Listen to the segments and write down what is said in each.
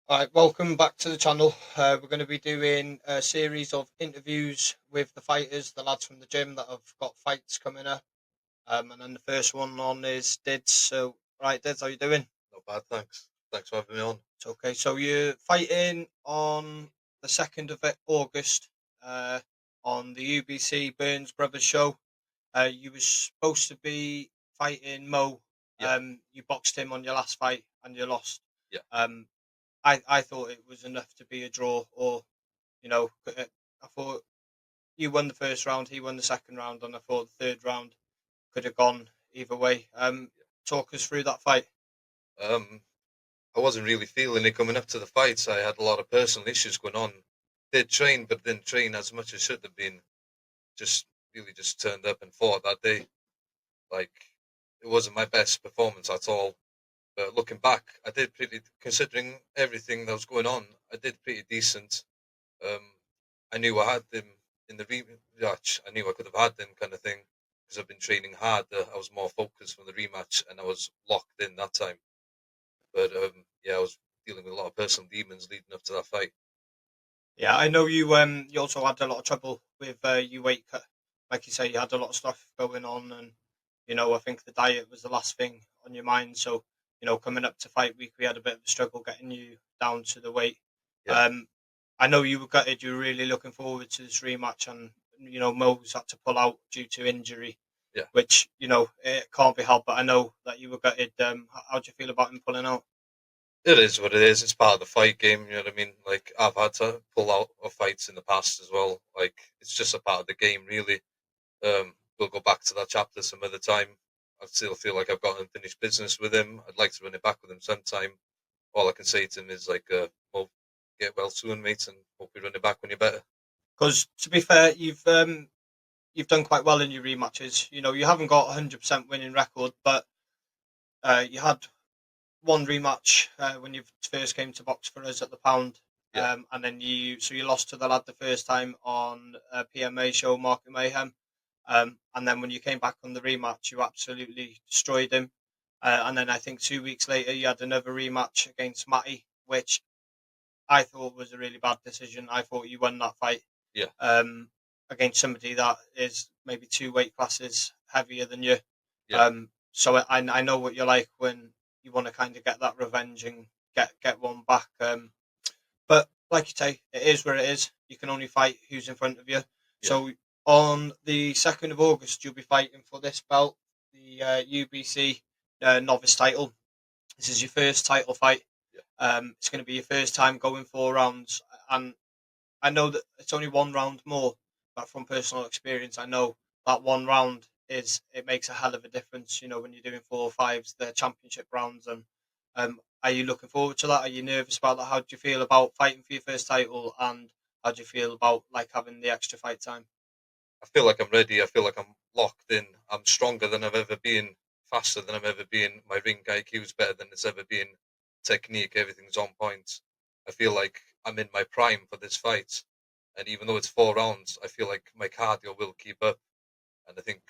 All right, welcome back to the channel. We're going to be doing a series of interviews with the fighters, the lads from the gym that have got fights coming up. And then the first one on is Didz. So, right, Didz, how you doing? Not bad, thanks. Thanks for having me on. It's okay. So you're fighting on the 2nd of August uh, on the UBC Burns Brothers show. You were supposed to be fighting Mo. Yeah, You boxed him on your last fight and you lost. yeah. Um, I thought it was enough to be a draw, or I thought you won the first round, he won the second round, and I thought the third round could have gone either way. Talk us through that fight. I wasn't really feeling it coming up to the fights. I had a lot of personal issues going on. Did train, but didn't train as much as should have been. Just really just turned up and fought that day. Like it wasn't my best performance at all. But looking back, I did pretty, considering everything that was going on, I did pretty decent. Um, I knew I had them in the rematch. I knew I could have had them kind of thing because I've been training hard. I was more focused for the rematch, and I was locked in that time. But yeah, I was dealing with a lot of personal demons leading up to that fight. Yeah, I know you. You also had a lot of trouble with your weight cut. Like you say, you had a lot of stuff going on, and I think the diet was the last thing on your mind. So, coming up to fight week, we had a bit of a struggle getting you down to the weight. Yeah, Um, I know you were gutted. You were really looking forward to this rematch, and Mo's had to pull out due to injury, yeah. which it can't be helped. But I know that you were gutted. How do you feel about him pulling out? It is what it is. It's part of the fight game. You know what I mean? Like I've had to pull out of fights in the past as well. Like it's just a part of the game, really. We'll go back to that chapter some other time. I still feel like I've got unfinished business with him. I'd like to run it back with him sometime. All I can say to him is like, well, get well soon, mate, and hope you run it back when you're better. Because to be fair, you've done quite well in your rematches. You haven't got 100% winning record, but you had one rematch when you first came to box for us at the Pound, Yeah, and then you lost to the lad the first time on a PMA show, Market Mayhem, and then when you came back on the rematch, you absolutely destroyed him. And then I think 2 weeks later, you had another rematch against Matty, which I thought was a really bad decision. I thought you won that fight yeah, um, against somebody that is maybe two weight classes heavier than you. yeah, So I know what you're like when you want to kind of get that revenge and get one back. But like you say, it is where it is. You can only fight who's in front of you. yeah, So on the 2nd of August, you'll be fighting for this belt, the UBC novice title. This is your first title fight. yeah. It's going to be your first time going 4 rounds, and I know that it's only one round more, but from personal experience, I know that one round it makes a hell of a difference. When you're doing four or fives, the championship rounds, and are you looking forward to that? Are you nervous about that? How do you feel about fighting for your first title, and how do you feel about like having the extra fight time? I feel like I'm ready. I feel like I'm locked in. I'm stronger than I've ever been, faster than I've ever been. My ring IQ is better than it's ever been. Technique, everything's on point. I feel like I'm in my prime for this fight. And even though it's 4 rounds, I feel like my cardio will keep up. And I think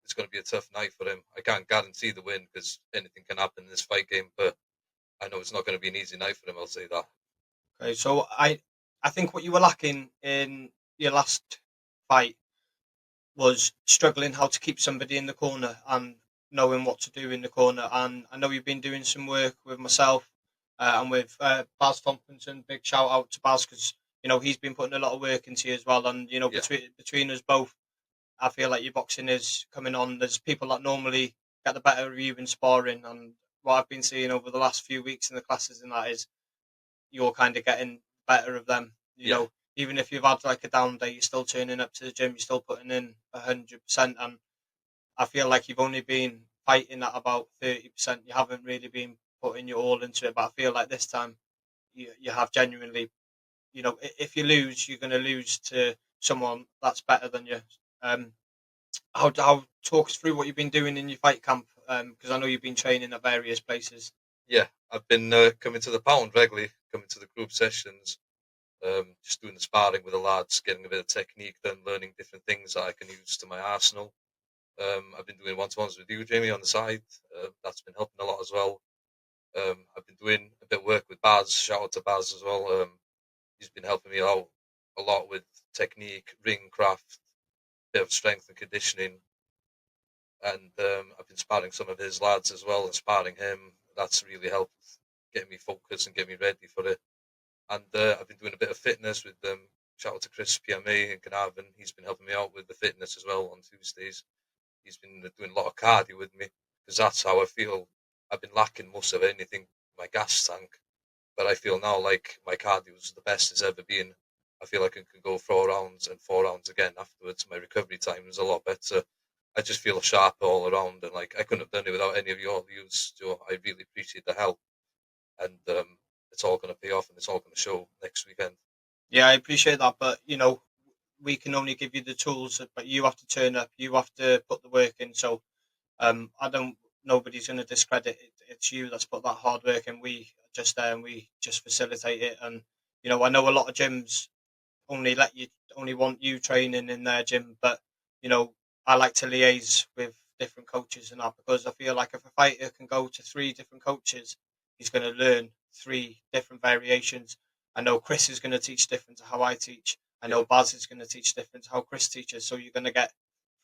it's going to be a tough night for him. I can't guarantee the win because anything can happen in this fight game, but I know it's not going to be an easy night for him. I'll say that. Okay, so I think what you were lacking in your last fight was struggling how to keep somebody in the corner and knowing what to do in the corner. And I know you've been doing some work with myself and with Baz Tompkinson. Big shout out to Baz because he's been putting a lot of work into you as well. And Yeah, between us both, I feel like your boxing is coming on. There's people that normally get the better of you in sparring, and what I've been seeing over the last few weeks in the classes and that is you're kind of getting better of them. yeah, Even if you've had like a down day, you're still turning up to the gym. You're still putting in 100%, and I feel like you've only been fighting at about 30%. You haven't really been putting your all into it. But I feel like this time you have genuinely. If you lose, you're going to lose to someone that's better than you. Um, how talk us through what you've been doing in your fight camp? Because I know you've been training at various places. yeah. I've been coming to the pound regularly, coming to the group sessions, just doing the sparring with the lads, getting a bit of technique done, learning different things that I can use to my arsenal. I've been doing one-to-ones with you, Jamie, on the side. That's been helping a lot as well. I've been doing a bit of work with Baz. Shout out to Baz as well. He's been helping me out a lot with technique, ring craft, bit of strength and conditioning, and I've been sparring some of his lads as well and sparring him. That's really helped get me focused and get me ready for it. And I've been doing a bit of fitness with them. Shout out to Chris PMA in Carnarvon. He's been helping me out with the fitness as well on Tuesdays. He's been doing a lot of cardio with me because that's how I feel. I've been lacking most of anything, my gas tank, but I feel now like my cardio is the best it's ever been. I feel like I can go 4 rounds and 4 rounds again afterwards. My recovery time is a lot better. I just feel sharper all around, and like I couldn't have done it without any of your views. So I really appreciate the help, and it's all going to pay off, and it's all going to show next weekend. Yeah, I appreciate that, but we can only give you the tools, but you have to turn up. You have to put the work in. So I don't. Nobody's going to discredit it. It's you that's put that hard work in. We just there and we just facilitate it. And I know a lot of gyms only want you training in their gym, but you know I like to liaise with different coaches and that because I feel like if a fighter can go to three different coaches, he's going to learn three different variations. I know Chris is going to teach different to how I teach. I Yeah, know Baz is going to teach different to how Chris teaches. So you're going to get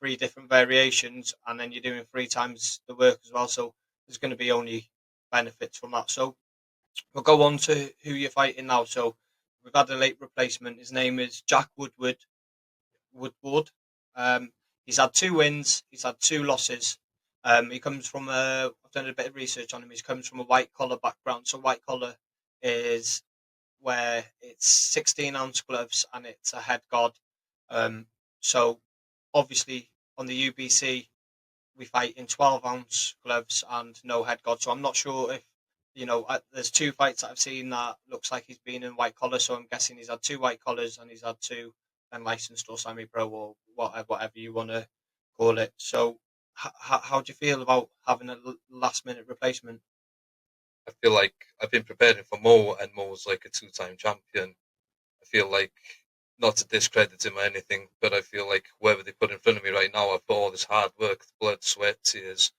three different variations, and then you're doing three times the work as well. So there's going to be only benefits from that. So we'll go on to who you're fighting now. So we've had a late replacement. His name is Jack Woodward. Um, he's had two wins. He's had two losses. He comes from a. I've done a bit of research on him. He comes from a white collar background. So white collar is where it's 16-ounce gloves and it's a head guard. Um, so obviously on the UBC we fight in 12-ounce gloves and no head guard. So I'm not sure if there's two fights that I've seen that looks like he's been in white collar. So I'm guessing he's had two white collars and he's had two unlicensed or semi-pro or whatever you want to call it. So how do you feel about having a last-minute replacement? I feel like I've been preparing for Mo, and Mo's like a two-time champion. I feel like, not to discredit him or anything, but I feel like whoever they put in front of me right now, I've put all this hard work, blood, sweat, tears,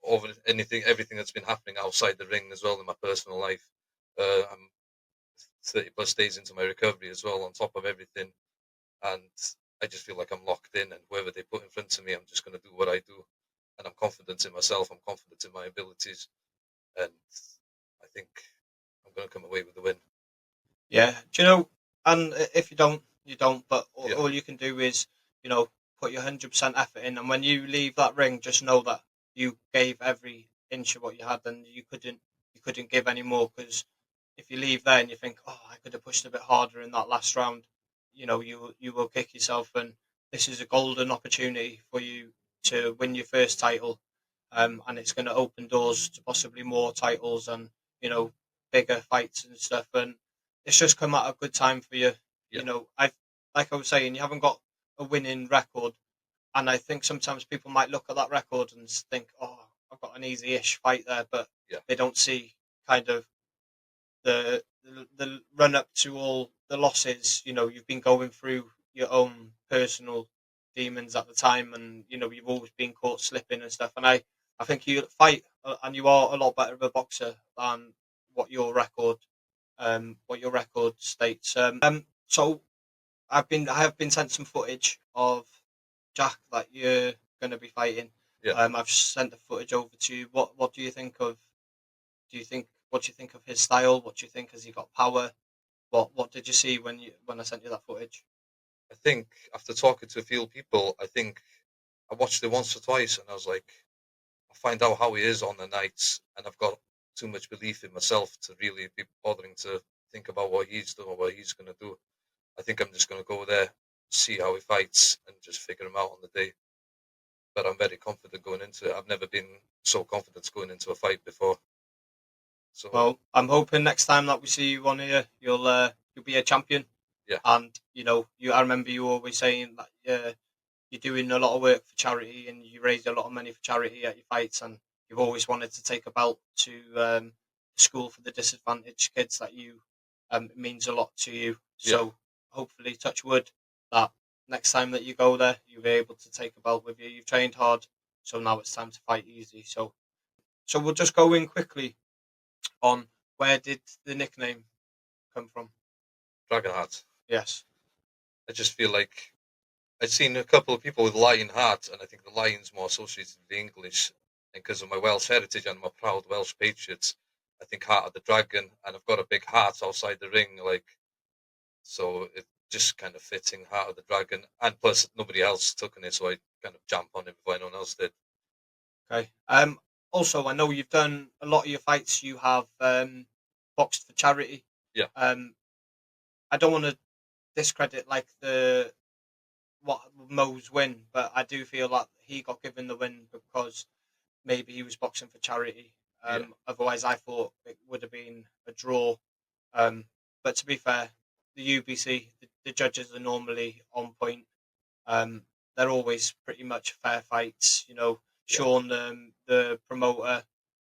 over everything that's been happening outside the ring as well in my personal life. I'm 30 plus days into my recovery as well, on top of everything, and I just feel like I'm locked in. And whoever they put in front of me, I'm just going to do what I do, and I'm confident in myself. I'm confident in my abilities, and I think I'm going to come away with the win. Yeah, do and if you don't, you don't. But Yeah, all you can do is, put your 100% effort in. And when you leave that ring, just know that you gave every inch of what you had, and you couldn't give any more. Because if you leave there and you think, oh, I could have pushed a bit harder in that last round, you will kick yourself. And this is a golden opportunity for you to win your first title, and it's going to open doors to possibly more titles and bigger fights and stuff. And it's just come at a good time for you. yeah, I like I was saying, you haven't got a winning record, and I think sometimes people might look at that record and think, "Oh, I've got an easy-ish fight there," but yeah, they don't see kind of the run up to all the losses. You've been going through your own personal demons at the time, and you've always been caught slipping and stuff. And I think you fight, and you are a lot better of a boxer than what your record states. So I have been sent some footage of Jack that you're going to be fighting. yeah. I've sent the footage over to you. What do you think of? What do you think of his style? What do you think? Has he got power? What did you see when I sent you that footage? I think after talking to a few people, I think I watched it once or twice, and I was like, I'll find out how he is on the nights, and I've got too much belief in myself to really be bothering to think about what he's doing or what he's going to do. I think I'm just going to go there, see how he fights, and just figure him out on the day. But I'm very confident going into it. I've never been so confident going into a fight before. So Well, I'm hoping next time that we see you on here, you'll be a champion. yeah, And I remember you always saying that you're doing a lot of work for charity and you raise a lot of money for charity at your fights, and you've always wanted to take a belt to school for the disadvantaged kids that you it means a lot to you. yeah, So hopefully, touch wood, that next time that you go there, you'll be able to take a belt with you. You've trained hard, so now it's time to fight easy. So we'll just go in quickly on where did the nickname come from? Dragonheart. Yes. I just feel like I've seen a couple of people with lion heart, and I think the lion's more associated with the English. And because of my Welsh heritage and I'm a proud Welsh patriot, I think Heart of the Dragon, and I've got a big heart outside the ring, so it just kind of fitting Heart of the Dragon. And plus, nobody else took on it, so I kind of jump on it before anyone else did. Okay. Also, I know you've done a lot of your fights. You have boxed for charity. Yeah, Um, I don't want to discredit like the what Mo's win, but I do feel like he got given the win because maybe he was boxing for charity. yeah, Otherwise, I thought it would have been a draw. Um, but to be fair, the UBC, the judges are normally on point. Um, they're always pretty much fair fights. You know, yeah. Sean, the promoter,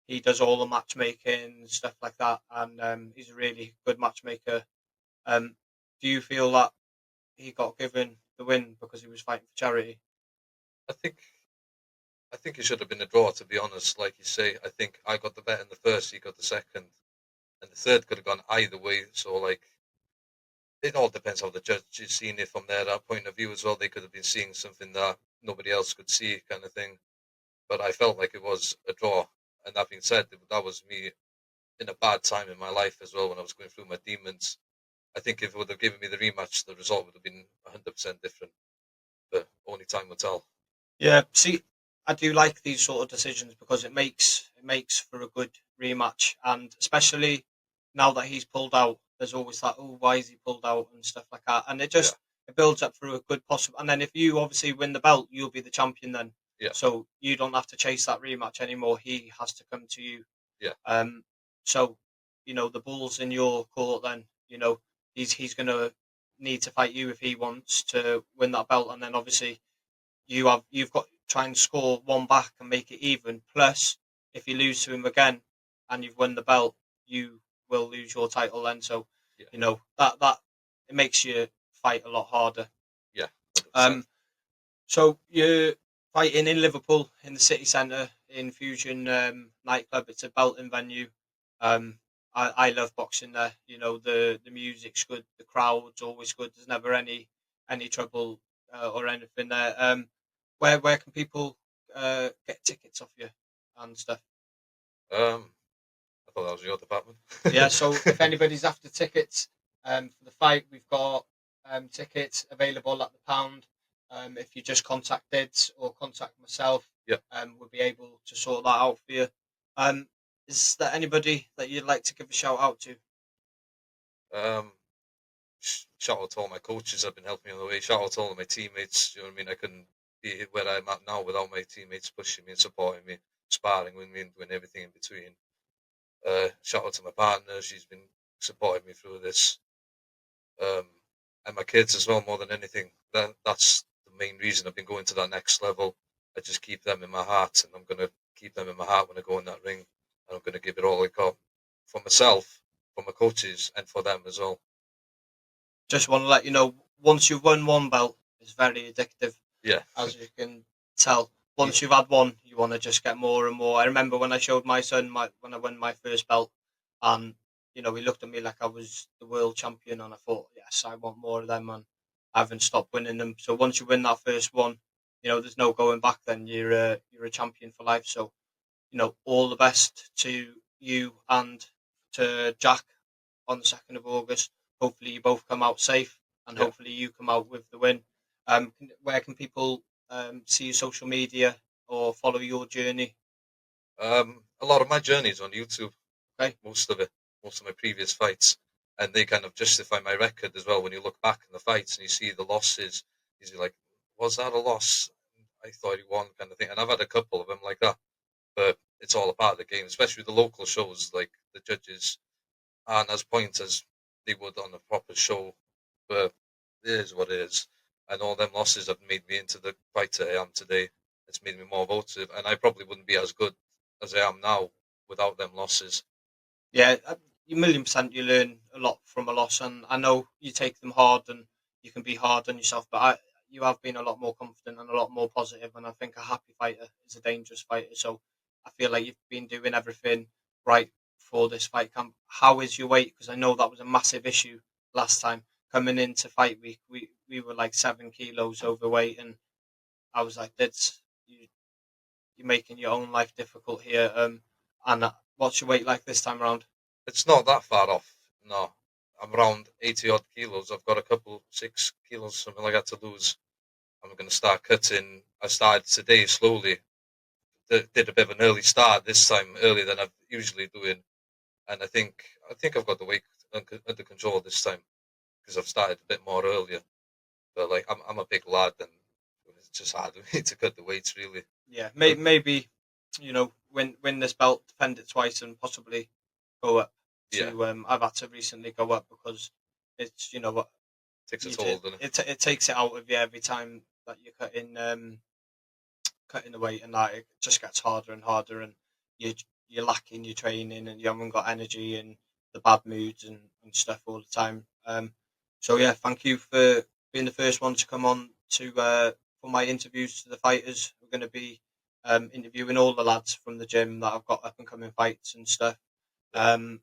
he does all the matchmaking and stuff like that, and he's a really good matchmaker. Um, do you feel that he got given the win because he was fighting for charity? I think I think it should have been a draw, to be honest. Like you say, I think I got the bet in the first, he got the second, and the third could have gone either way. So it all depends how the judge is seeing it from their point of view as well. They could have been seeing something that nobody else could see, kind of thing. But I felt like it was a draw. And that being said, that was me in a bad time in my life as well when I was going through my demons. I think if it would have given me the rematch, the result would have been 100% different. But only time will tell. Yeah, see, I do like these sort of decisions because it makes for a good rematch, and especially now that he's pulled out, there's always that, oh, why is he pulled out and stuff like that, and Yeah, it builds up through a good possible. And then if you obviously win the belt, you'll be the champion then, yeah, so you don't have to chase that rematch anymore. He has to come to you. yeah, Um, so the ball's in your court. Then he's gonna need to fight you if he wants to win that belt, and then obviously you've got to try and score one back and make it even. Plus, if you lose to him again and you've won the belt, you will lose your title then. So, yeah, that it makes you fight a lot harder. yeah, 100%. Um, so you're fighting in Liverpool in the city centre in Fusion nightclub. It's a belting venue. Um, I love boxing there. The music's good, the crowd's always good. There's never any trouble or anything there. Where can people get tickets off you and stuff? I thought that was your department. Yeah, so if anybody's after tickets for the fight, we've got tickets available at the pound. If you just contact Didz or contact myself, Yeah. we'll be able to sort that out for you. Um, is there anybody that you'd like to give a shout out to? Um, Shout out to all my coaches that have been helping me on the way. Shout out to all of my teammates. You know what I mean? I couldn't be where I'm at now without my teammates pushing me and supporting me, sparring with me and doing everything in between. Shout out to my partner. She's been supporting me through this. Um, and my kids as well, more than anything. That's the main reason I've been going to that next level. I just keep them in my heart, and I'm going to keep them in my heart when I go in that ring. And I'm going to give it all I got for myself, for my coaches, and for them as well. Just want to let you know, once you've won one belt, it's very addictive, Yeah, as you can tell. yeah, Once you've had one, you want to just get more and more. I remember when I showed my son when I won my first belt, and he looked at me like I was the world champion, and I thought, yes, I want more of them, and I haven't stopped winning them. So once you win that first one, there's no going back. Then you're a champion for life. So all the best to you and to Jack on the 2nd of August. Hopefully, you both come out safe, and yeah. hopefully, you come out with the win. Where can people see your social media or follow your journey? A lot of my journeys on YouTube, Okay, most of it, most of my previous fights, and they kind of justify my record as well. When you look back in the fights and you see the losses, you're like, was that a loss? I thought he won, kind of thing. And I've had a couple of them like that, but it's all a part of the game, especially with the local shows. Like the judges aren't as point as they would on a proper show, but it is what it is. And all them losses have made me into the fighter I am today. It's made me more votive, and I probably wouldn't be as good as I am now without them losses. yeah, a million percent. You learn a lot from a loss, and I know you take them hard, and you can be hard on yourself. But you have been a lot more confident and a lot more positive, and I think a happy fighter is a dangerous fighter. So I feel like you've been doing everything right before this fight camp. How is your weight? Because I know that was a massive issue last time. Coming into fight week, we were like 7 kilos overweight, and I was like, "That's you're making your own life difficult here." And what's your weight like this time around? It's not that far off. No, I'm around 80 odd kilos. I've got a couple 6 kilos, something like that to lose. I'm going to start cutting. I started today slowly. Did a bit of an early start this time, earlier than I've usually doing, and I think I've got the weight under control this time because I've started a bit more earlier. But like I'm a big lad, and it's just hard for me to cut the weights really. Yeah, But maybe win this belt, defend it twice, and possibly go up yeah, to. I've had to recently go up because it's what takes a you toll, doesn't it? it takes it out of you every time that you're cutting the weight, and that it just gets harder and harder, and you you're lacking your training, and you haven't got energy, and the bad moods and stuff all the time. So yeah, thank you for being the first one to come on to for my interviews to the fighters. We're going to be interviewing all the lads from the gym that I've got up and coming fights and stuff. Yeah, Um,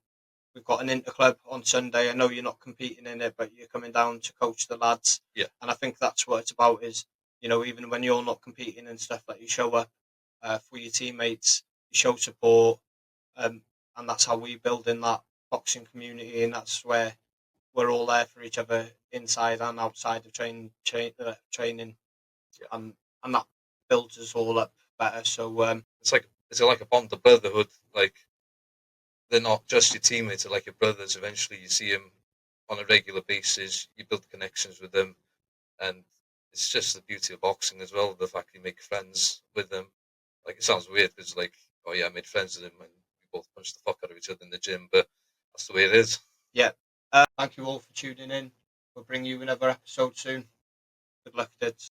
we've got an interclub on Sunday. I know you're not competing in it, but you're coming down to coach the lads, yeah, and I think that's what it's about. Is even when you're not competing and stuff, that you show up for your teammates, you show support, um, and that's how we build in that boxing community, and that's where we're all there for each other inside and outside of training, yeah. and that builds us all up better. So It's like a bond of brotherhood. Like they're not just your teammates; they're like your brothers. Eventually, you see them on a regular basis. You build connections with them, and it's just the beauty of boxing as well. The fact you make friends with them. Like it sounds weird because like, oh yeah, I made friends with him and we both punched the fuck out of each other in the gym, but that's the way it is. yeah, thank you all for tuning in. We'll bring you another episode soon. Good luck, Didz.